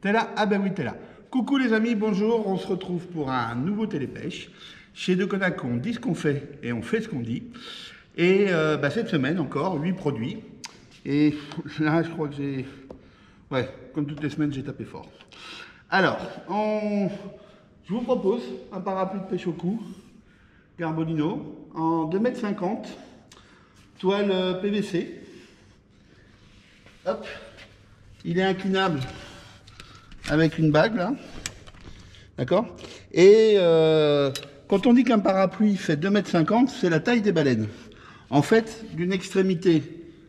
T'es là? Ah ben oui, t'es là. Coucou les amis, bonjour, on se retrouve pour un nouveau télépêche. Chez Deconac, on dit ce qu'on fait et on fait ce qu'on dit. Et cette semaine encore, 8 produits. Et là, je crois que j'ai... Ouais, comme toutes les semaines, j'ai tapé fort. Alors, je vous propose un parapluie de pêche au cou, Garbolino, en 2,50 m, toile PVC. Hop, il est inclinable avec une bague là, d'accord. Et quand on dit qu'un parapluie fait 2,50 m, c'est la taille des baleines. En fait, d'une extrémité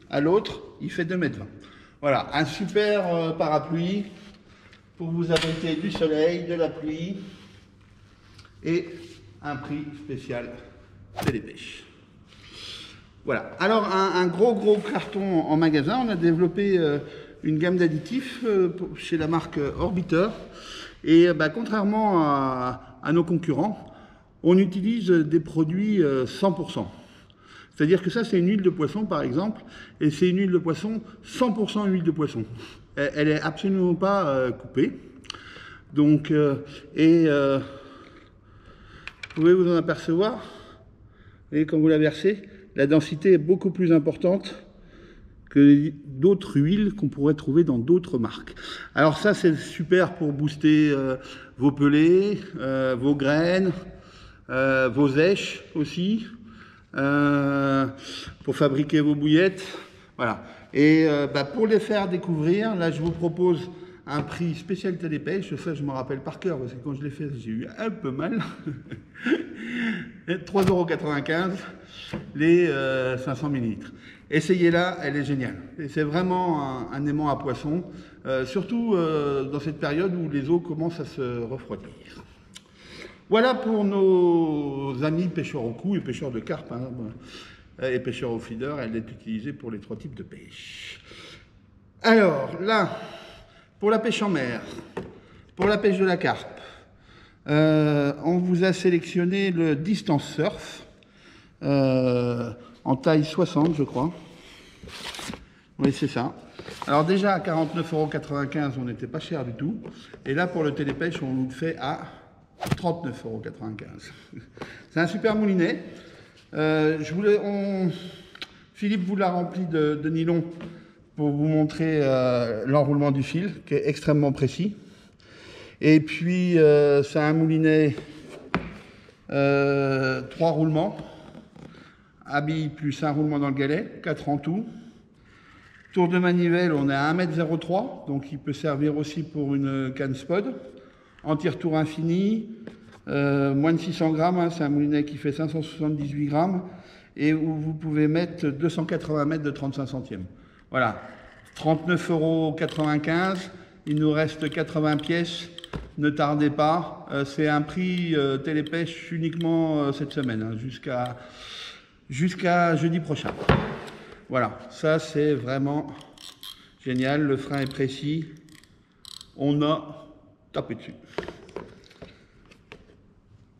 à l'autre, il fait 2,20 m. Voilà, un super parapluie pour vous abriter du soleil, de la pluie, et un prix spécial télépêche. Voilà, alors un gros carton en magasin. On a développé une gamme d'additifs chez la marque Orbiteur. Et contrairement à nos concurrents, on utilise des produits 100%. C'est-à-dire que ça, c'est une huile de poisson, par exemple, et c'est une huile de poisson 100% huile de poisson. Elle est absolument pas coupée. Donc, vous pouvez vous en apercevoir, et quand vous la versez, la densité est beaucoup plus importante que d'autres huiles qu'on pourrait trouver dans d'autres marques. Alors ça, c'est super pour booster vos pelés, vos graines, vos èches aussi, pour fabriquer vos bouillettes. Voilà. Et pour les faire découvrir, là, je vous propose un prix spécial télépêche. Ça, je me rappelle par cœur, parce que quand je l'ai fait, j'ai eu un peu mal. 3,95 € les 500 ml. Essayez-la, elle est géniale. C'est vraiment un aimant à poisson, surtout dans cette période où les eaux commencent à se refroidir. Voilà pour nos amis pêcheurs au cou et pêcheurs de carpe, hein, et pêcheurs au feeder. Elle est utilisée pour les 3 types de pêche. Alors là, pour la pêche en mer, pour la pêche de la carpe, on vous a sélectionné le Distance Surf en taille 60, je crois. Oui, c'est ça. Alors déjà à 49,95 €, on n'était pas cher du tout. Et là, pour le télépêche, on nous le fait à 39,95 €. C'est un super moulinet. Philippe vous l'a rempli de nylon pour vous montrer l'enroulement du fil, qui est extrêmement précis. Et puis, c'est un moulinet 3 roulements, habille plus un roulement dans le galet, 4 en tout. Tour de manivelle, on est à 1,03 m, donc il peut servir aussi pour une canne spod. Anti-retour infini, moins de 600 grammes, hein, c'est un moulinet qui fait 578 grammes, et où vous pouvez mettre 280 mètres de 35 centièmes. Voilà, 39,95 €, il nous reste 80 pièces, ne tardez pas, c'est un prix télépêche uniquement cette semaine, hein, jusqu'à jeudi prochain. Voilà, ça c'est vraiment génial, le frein est précis, on a tapé dessus.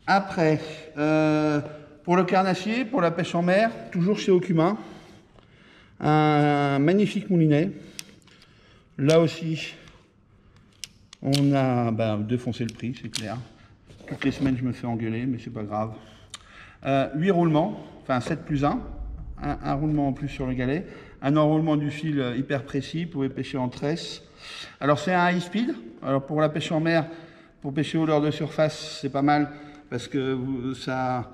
Après, pour le carnassier, pour la pêche en mer, toujours chez Okuma, un magnifique moulinet. Là aussi, on a défoncé le prix, c'est clair. Toutes les semaines, je me fais engueuler, mais c'est pas grave. 8 roulements, enfin 7 plus 1, un roulement en plus sur le galet, un enroulement du fil hyper précis, vous pouvez pêcher en tresse. Alors c'est un high speed, alors pour la pêche en mer, pour pêcher au leurre de surface, c'est pas mal, parce que ça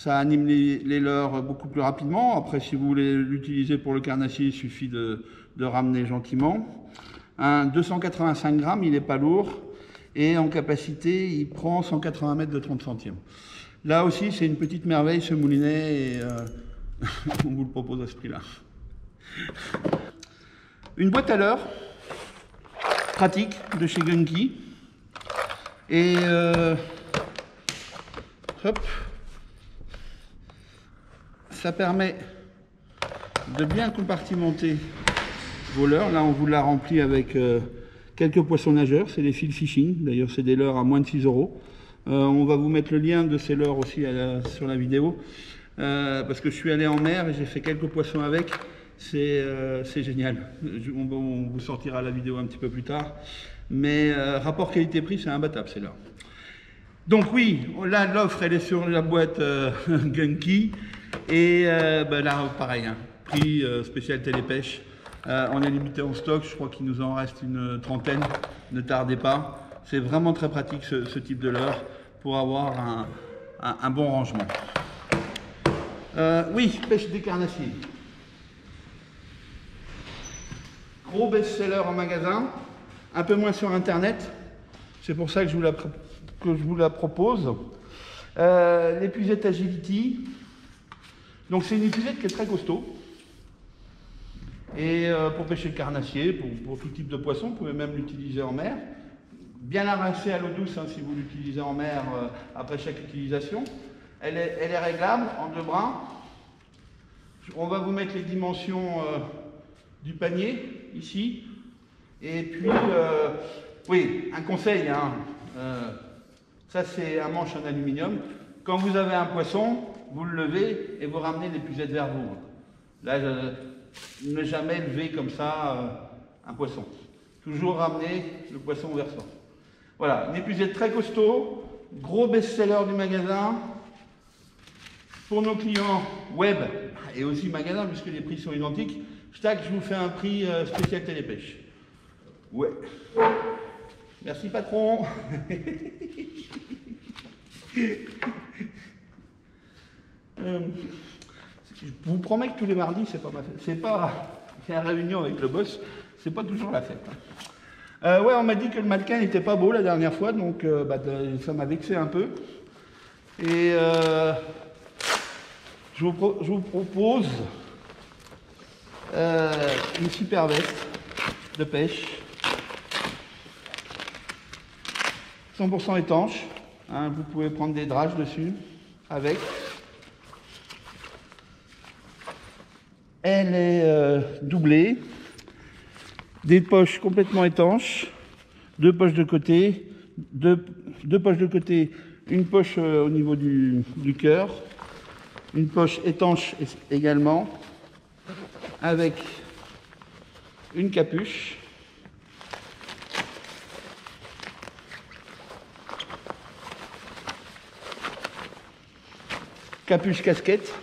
anime les leurres beaucoup plus rapidement. Après, si vous voulez l'utiliser pour le carnassier, il suffit de ramener gentiment. Un 285 grammes, il n'est pas lourd, et en capacité, il prend 180 mètres de 30 centièmes. Là aussi, c'est une petite merveille, ce moulinet, et on vous le propose à ce prix-là. Une boîte à leurre, pratique, de chez Gunky. Et hop, ça permet de bien compartimenter vos leurres. Là, on vous l'a rempli avec quelques poissons nageurs, c'est des fils fishing. D'ailleurs, c'est des leurres à moins de 6 €. On va vous mettre le lien de ces leurres aussi sur la vidéo, parce que je suis allé en mer et j'ai fait quelques poissons avec, c'est génial. On vous sortira la vidéo un petit peu plus tard. Mais rapport qualité-prix, c'est imbattable, c'est là. Donc oui, là, l'offre, elle est sur la boîte Gunky. Et là, pareil, hein, prix spécial Télépêche. On est limité en stock, je crois qu'il nous en reste une trentaine. Ne tardez pas. C'est vraiment très pratique ce type de leurre pour avoir un bon rangement. Oui, pêche des carnassiers. Gros best-seller en magasin, un peu moins sur internet. C'est pour ça que je vous la propose. L'épuisette Agility. Donc c'est une épuisette qui est très costaud. Et pour pêcher le carnassier, pour tout type de poisson, vous pouvez même l'utiliser en mer. Bien la rincer à l'eau douce hein, si vous l'utilisez en mer après chaque utilisation. Elle est réglable en 2 brins. On va vous mettre les dimensions du panier ici. Et puis, oui, un conseil, hein, ça c'est un manche en aluminium. Quand vous avez un poisson, vous le levez et vous ramenez l'épuisette vers vous. Là, ne jamais lever comme ça un poisson. Toujours ramener le poisson vers soi. Voilà, une épuisette très costaud, gros best-seller du magasin. Pour nos clients web et aussi magasin, puisque les prix sont identiques, je vous fais un prix spécial Télépêche. Ouais. Merci patron. Je vous promets que tous les mardis, c'est pas la réunion avec le boss, c'est pas toujours la fête. Ouais, on m'a dit que le mannequin n'était pas beau la dernière fois, donc ça m'a vexé un peu. Et je vous propose une super veste de pêche, 100% étanche. Hein, vous pouvez prendre des drages dessus avec. Elle est doublée, des poches complètement étanches, 2 poches de côté, deux poches de côté, une poche au niveau du cœur, une poche étanche également, avec une capuche. Capuche casquette.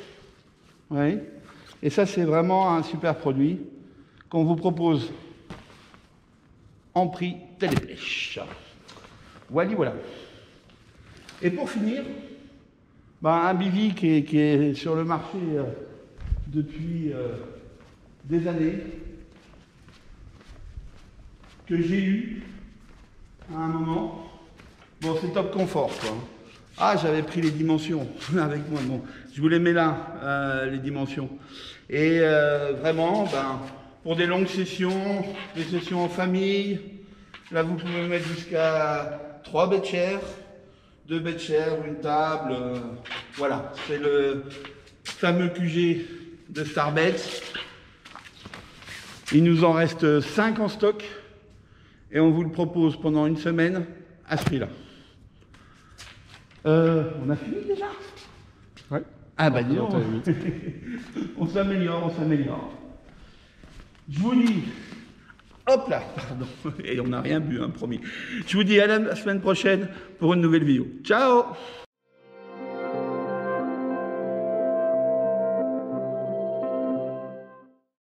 Oui. Et ça, c'est vraiment un super produit qu'on vous propose en prix Télépêche. Voilà. Et pour finir, un bivy qui est sur le marché depuis des années, que j'ai eu à un moment. Bon, c'est top confort, quoi. Ah, j'avais pris les dimensions avec moi. Bon, je vous les mets là, les dimensions. Et vraiment, pour des longues sessions, des sessions en famille, là vous pouvez mettre jusqu'à 3 bettchers, 2 bettchers, une table. Voilà, c'est le fameux QG de Starbets. Il nous en reste 5 en stock et on vous le propose pendant une semaine à ce prix-là. On a fini déjà? Ouais. Ah bah dis donc. On s'améliore. Je vous dis, hop là, pardon, et on n'a rien bu, hein, promis. Je vous dis à la semaine prochaine pour une nouvelle vidéo. Ciao!